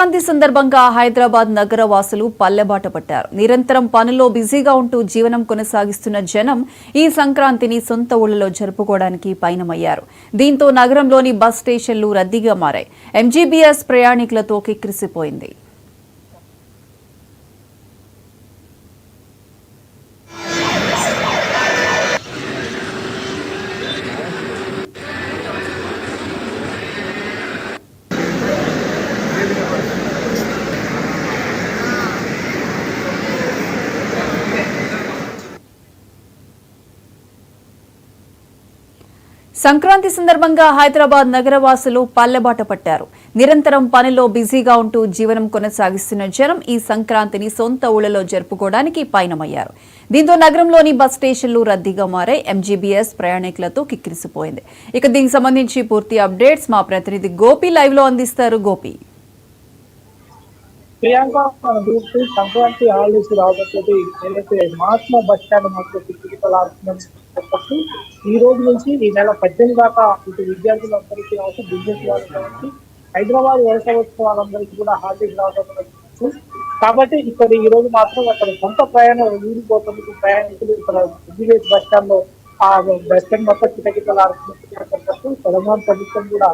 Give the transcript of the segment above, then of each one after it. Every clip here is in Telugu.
సంక్రాంతి సందర్భంగా హైదరాబాద్ నగర వాసులు పల్లెబాట పట్టారు. నిరంతరం పనుల్లో బిజీగా ఉంటూ జీవనం కొనసాగిస్తున్న జనం ఈ సంక్రాంతిని సొంత ఊళ్లలో జరుపుకోవడానికి పయనమయ్యారు. దీంతో నగరంలోని బస్ స్టేషన్లు రద్దీగా మారాయి. ఎంజీబీఎస్ ప్రయాణికులతో కిక్కిరిసిపోయింది. సంక్రాంతి సందర్భంగా హైదరాబాద్ నగరవాసులు పల్లెబాట పట్టారు. నిరంతరం పనిలో బిజీగా ఉంటూ జీవనం కొనసాగిస్తున్న జనం ఈ సంక్రాంతిని సొంత ఊళ్లలో జరుపుకోవడానికి పయనమయ్యారు. దీంతో నగరంలోని బస్ స్టేషన్లు రద్దీగా మారాయి. ఎంజీబీఎస్ ప్రయాణికులతో కిక్కిరిసిపోయింది. ఇక దీనికి సంబంధించి పూర్తి అప్డేట్స్ మా ప్రతినిధి గోపి లైవ్ లో అందిస్తారు. గోపి, ప్రియాంక, మన గ్రూప్ సంక్రాంతి హాలిడేస్ రావడంతో ఏదైతే మహాత్మా బస్ స్టాండ్ మాత్రం టికెట్ ఈ రోజు నుంచి ఈ నెల 18 దాకా ఇటు విద్యార్థులందరికీ కావచ్చు, బిజినెస్ వాళ్ళు కావచ్చు, హైదరాబాద్ వ్యవసాయ వాళ్ళందరికీ కూడా హాలిడేస్ రావడం కాబట్టి ఇక్కడ ఈ రోజు మాత్రం అక్కడ సొంత ప్రయాణం ఊరిపోతుంది. ప్రయాణికులు ఇక్కడ విద్యుత్ బస్ స్టాండ్ లో ఆ బస్ స్టాండ్ మొత్తం కిటకిటలాడుతున్నట్టు తెలంగాణ ప్రభుత్వం కూడా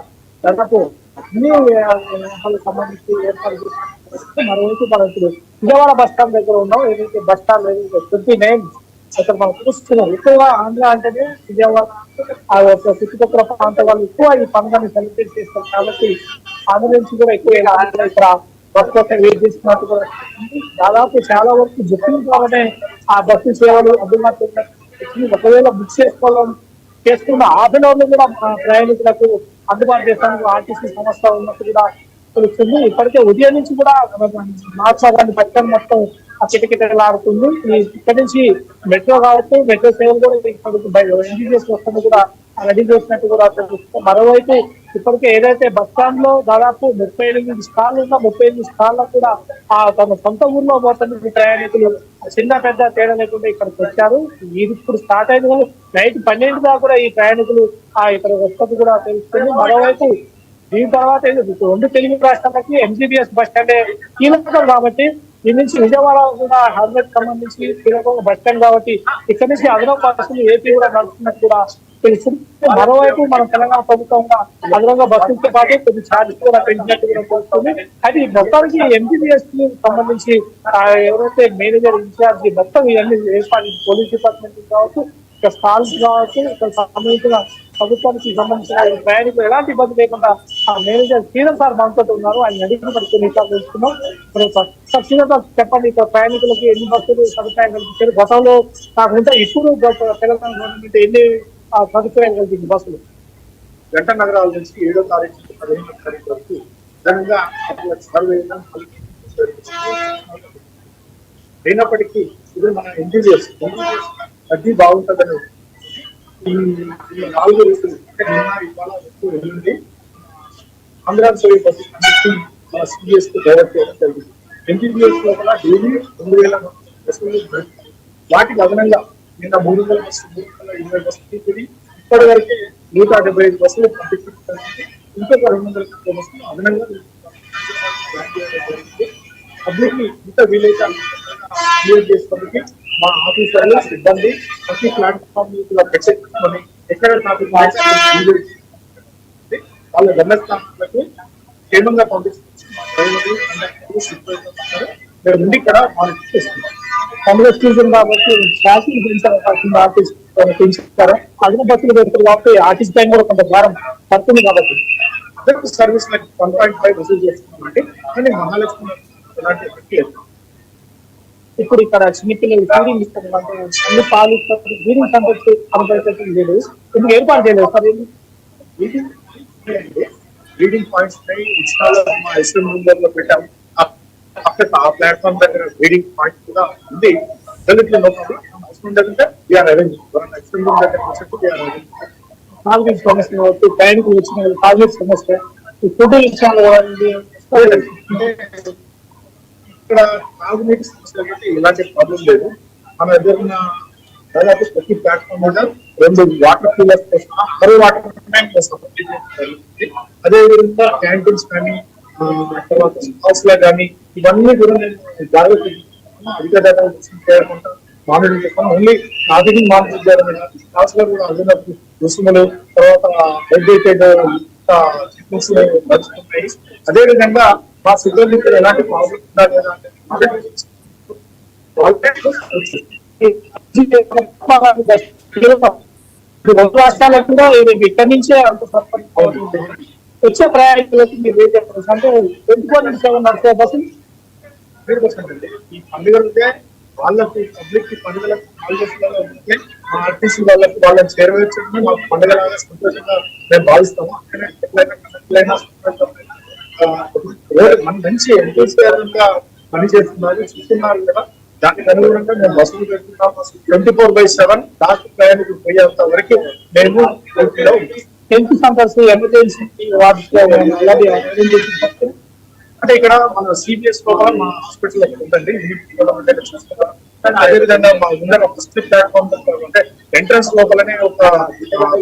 దాదాపు అన్ని వ్యవహారాలకు సంబంధించి ఏర్పాటు చేస్తున్నారు. మరోవైపు మనం ఇప్పుడు విజయవాడ బస్ స్టాండ్ దగ్గర ఉన్నాం. ఏదైతే బస్ స్టాండ్ 29 అక్కడ మనం చూస్తున్నాం. ఎక్కువగా ఆంధ్ర అంటేనే విజయవాడ ఆ చుట్టుపక్కల ప్రాంత వాళ్ళు ఎక్కువ ఈ పండుగని సెలబ్రేట్ చేస్తారు కాబట్టి ఆంధ్ర నుంచి కూడా ఎక్కువ ఇక్కడ బస్ కోసం వెయిట్ చేస్తున్నట్టు కూడా దాదాపు చాలా వరకు బుకింగ్ కావడమే ఆ బస్సు సేవలు అందుబాటులో. ఒకవేళ బుక్ చేసుకున్న హాఫ్ అన్ అవర్ లో కూడా ప్రయాణికులకు అందుబాటు చేస్తానికి ఆర్టీసీ సంస్థ ఉన్నట్టు కూడా తెలుస్తుంది. ఇప్పటికే ఉదయం నుంచి కూడా మార్చాలని పట్టణం మొత్తం కిటకిటలాడుతుంది. ఇక్కడి నుంచి మెట్రో కావచ్చు, మెట్రో సేవలు కూడా ఎంజీబీఎస్ వస్తుంది కూడా రెడీ చేసినట్టు కూడా తెలుస్తుంది. మరోవైపు ఇప్పటికే ఏదైతే బస్ స్టాండ్ లో దాదాపు 38 స్టాళ్ళు ఉన్న 38 స్టాళ్ళకు కూడా తమ సొంత ఊర్లో పోతున్న ప్రయాణికులు చిన్న పెద్ద తేడా లేకుండా ఇక్కడికి వచ్చారు. ఇది ఇప్పుడు స్టార్ట్ అయింది కానీ నైట్ 12 దాకా కూడా ఈ ప్రయాణికులు ఇక్కడ వస్తుంది కూడా తెలుస్తుంది. మరోవైపు దీని తర్వాత 2 తెలుగు రాష్ట్రాలకి ఎంజీబీఎస్ బస్ స్టాండ్ కీలకం కాబట్టి దీని నుంచి విజయవాడ కూడా హైదరాబాద్ సంబంధించి కీలకం బస్ స్టాండ్ కాబట్టి ఇక్కడ నుంచి అదనపు బస్సులు ఏపీ కూడా నడుస్తున్నట్టు కూడా తెలుస్తుంది. మరోవైపు మనం తెలంగాణ ప్రభుత్వం అదనంగా బస్సులతో పాటు కొన్ని ఛార్జెస్ కూడా పెంచినట్టు కూడా తెలుస్తుంది. అది మొత్తానికి ఎంజీబీఎస్ కి సంబంధించి ఎవరైతే మేనేజర్ ఇన్ఛార్జి మొత్తం ఇవన్నీ ఏర్పాటు పోలీస్ డిపార్ట్మెంట్ కావచ్చు, ఇక్కడ స్టాల్స్ కావచ్చు, ఇక్కడ సంబంధించిన ప్రభుత్వానికి సంబంధించిన ప్రయాణికులు ఎలాంటి ఇబ్బంది లేకుండా ఆ మేనేజర్ శ్రీధర్ సార్ మనతో ఉన్నారు. ఆయన అడిగిన మరి కొన్ని తెలుసుకున్నాం. శ్రీధర్ సార్ చెప్పండి, ఇక్కడ ప్రయాణికులకి ఎన్ని బస్సులు సదుపాయం కల్పించారు? గతంలో కాకుండా ఇప్పుడు తెలంగాణ గవర్నమెంట్ ఎన్ని సదుపాయం కల్పించింది బస్సులు? జంట నగరాల నుంచి 7వ తారీఖు 15వ తారీఖు వరకు ఘనంగా సర్వే అయినప్పటికీ ఇది మన ఎంజీబీఎస్ అద్దీ బాగుంటుందని ఈ 4 రోజులు అంటే నిన్న ఇవాళ వరకు వెళ్ళింది ఆంధ్రప్రదేశ్ బస్సు మన సిబిఎస్ కు డైరెక్ట్ చేయడం జరిగింది. ఎంజీబీఎస్ లో కూడా డైలీ 2000 బస్సులు వాటికి అదనంగా నిన్న 300 బస్సులు 320 బస్సులు తిరిగి ఇప్పటి వరకు 175 బస్సులు పంపించడం. ఇంకొక 200 బస్సులు అదనంగా పబ్లిక్ ని ఇంత వీలైతే క్లియర్ చేసుకోవడానికి మా ఆఫీసర్లు సిబ్బంది ప్రతి ప్లాట్ఫామ్ పెట్టుకొని ఎక్కడ ట్రాఫిక్ వాళ్ళ గమ్యస్థానాలకు క్షేమంగా పంపిస్తున్నారు. ఇక్కడ మానిటర్ చేస్తున్నారు. పండుగ సీజన్ కాబట్టి శాసనం పెంచాల్సిన ఆర్టీసీ పెంచుతారా? అదన బస్సులు పెడతారు కాబట్టి ఆర్టీసీ టైం కూడా కొంత భారం పడుతుంది కాబట్టి అదొక సర్వీస్ 1.5 వసూలు చేస్తున్నామండి. కానీ మహాలక్ష్మి ఎలాంటి ఎఫెక్ట్ లేదు. ఇప్పుడు ఇక్కడ చిన్నపిల్లలు ఫీడింగ్ ఇస్తారు, అన్ని పాలు ఇస్తారు, ఫీడింగ్ సంబంధించి లేదు, ఎందుకు ఏర్పాటు చేయలేదు సార్? రీడింగ్ పాయింట్స్ మా ఎస్ఎం లో పెట్టాం. ఆ ప్లాట్ఫామ్ దగ్గర రీడింగ్ పాయింట్ కూడా ఉంది. తాగునీటి సమస్య కావచ్చు, ప్రయాణికులు వచ్చిన తాగునీటి సమస్య, ఈ ఫుడ్ విషయాలు ఇక్కడ తాగునీటి సమస్య కాబట్టి ఎలాంటి ప్రాబ్లం లేదు. మన దగ్గర ఉన్న దాదాపు ప్రతి ప్లాట్ఫామ్ మీద 2 వాటర్ కూలర్స్ మరో వాటర్ ట్యాంక్ అదే విధంగా క్యాంటీన్స్ కానీ తర్వాత స్టాల్స్ లా కానీ ఇవన్నీ కూడా నేను జాగ్రత్త అధిక ధర చేయకుండా మానిటర్ చేస్తాను. ఓన్లీ ట్రాఫికింగ్ మానిటర్ చేయడం స్టాల్స్ లో కూడా అదనపు రుసుములు తర్వాత హైడ్రేటెడ్ చికెన్స్ నడుస్తున్నాయి. అదేవిధంగా మా సిబ్బందికి ఎలాంటి ప్రాబ్లం ఉందా లేదా రాష్ట్రాలకు కూడా ఇక్కడి నుంచే అంత సర్పంచ్ వచ్చే ప్రయాణికులకి మీరు ఏం చెప్పారు అంటే 24/7 నడిచే బస్సు 100% అండి. ఈ పండుగలుంటే వాళ్ళకి పబ్లిక్ కి పండుగలకు హాలిడేస్లలో ఉంటే మా ఆర్టీసీ వాళ్ళకి వాళ్ళని చేరవేర్చడం మాకు పండుగలాగా సంతోషంగా మేము భావిస్తాము. అక్కడే ఎట్లయినా మంచి ఎంతోగా పని చేస్తున్నారు చూస్తున్నారు కదా. దానికి అనుగుణంగా మేము బస్సులు పెడుతున్నాము. 24/7 రాష్ట్ర ప్రయాణికులు పోయేంత వరకు మేము హెల్త్ సెంటర్స్ ఎమర్జెన్సీ అంటే ఇక్కడ మన సిబిఎస్ లోపల మా హాస్పిటల్ ఉందండి. అదేవిధంగా మా ముందర ఫస్ట్ ప్లాట్ఫామ్ అంటే ఎంట్రన్స్ లోపలనే ఒక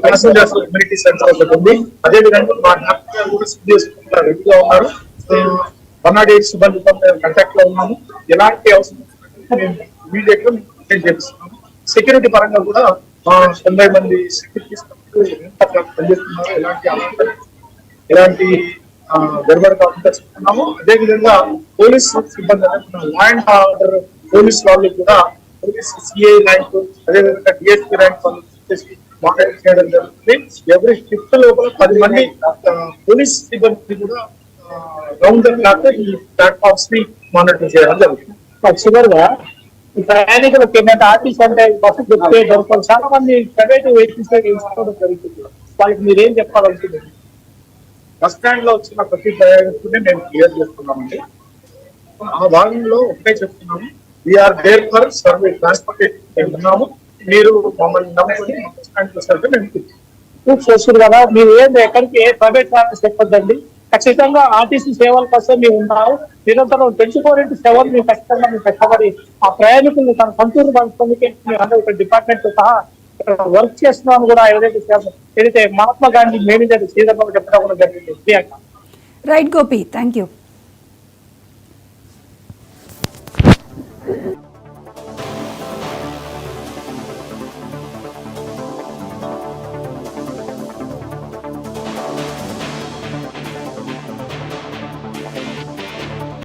ప్యాసింజర్స్ కమ్యూనిటీ సెంటర్ ఒకటి ఉంది. అదేవిధంగా మా డాక్టర్ కూడా సిబిఎస్ రెడీగా ఉన్నారు. 108 సిబ్బందితో మేము కాంటాక్ట్ లో ఉన్నాము. ఎలాంటి అవసరం మేము ఇమీడియట్ గా చేపిస్తున్నాము. సెక్యూరిటీ పరంగా కూడా 90 మంది సెక్యూరిటీస్ పనిచేస్తున్నారు. ఎలాంటి గడబడి కాకుండా చెప్తున్నాము. అదేవిధంగా పోలీస్ సిబ్బంది లా అండ్ ఆర్డర్ పోలీస్ వాళ్ళు కూడా పోలీస్ సిఐ ర్యాంక్ అదేవిధంగా డిఎస్పీ ర్యాంక్ వాళ్ళు మానిటర్ చేయడం జరుగుతుంది. ఎవరి షిఫ్ట్ లోపల 10 మంది పోలీస్ సిబ్బంది కూడా రౌండ్ ద క్లాక్ ఈ ప్లాట్ఫామ్స్ ని మానిటర్ చేయడం జరుగుతుంది. చివరిగా ఈ ప్రయాణికులకు ఏంటంటే ఆర్టీసీ అంటే బస్సు దొరకదు. చాలా మంది ప్రైవేట్ వెహికల్స్ ఎంచుకోవడం జరుగుతుంది. వాళ్ళకి మీరేం చెప్పాలనుకుంటున్నారు? బస్ స్టాండ్ లో వచ్చిన ప్రతి ప్రయాణికుడిని మేము క్లియర్ చేస్తున్నామండి. ఆ భాగంలో ఒకటే చెప్తున్నాము, we are there for service transportation మేము ఉన్నాము. మీరు మమ్మల్ని నమ్ముకొని బస్ స్టాండ్ వస్తే మేము చేస్తారు కదా. మీరు ఎక్కడికి ఏ ప్రైవేట్ ట్రాన్స్పోర్ట్ చెప్పొద్దండి. ఖచ్చితంగా ఆర్టీసీ సేవల కోసం మేము ఉన్నాము. నిరంతరం 24/7 మేము ఖచ్చితంగా మేము కష్టపడి ఆ ప్రయాణికులు తన సంతూరు పంచుకోవడానికి మేము డిపార్ట్మెంట్ తో సహా వర్క్ చేస్తున్నాము కూడా. ఏదైతే మహాత్మా గాంధీ మేనేజర్ శ్రీధర్ బాబు చెప్పడం కూడా జరిగింది. Right Gopi, thank you.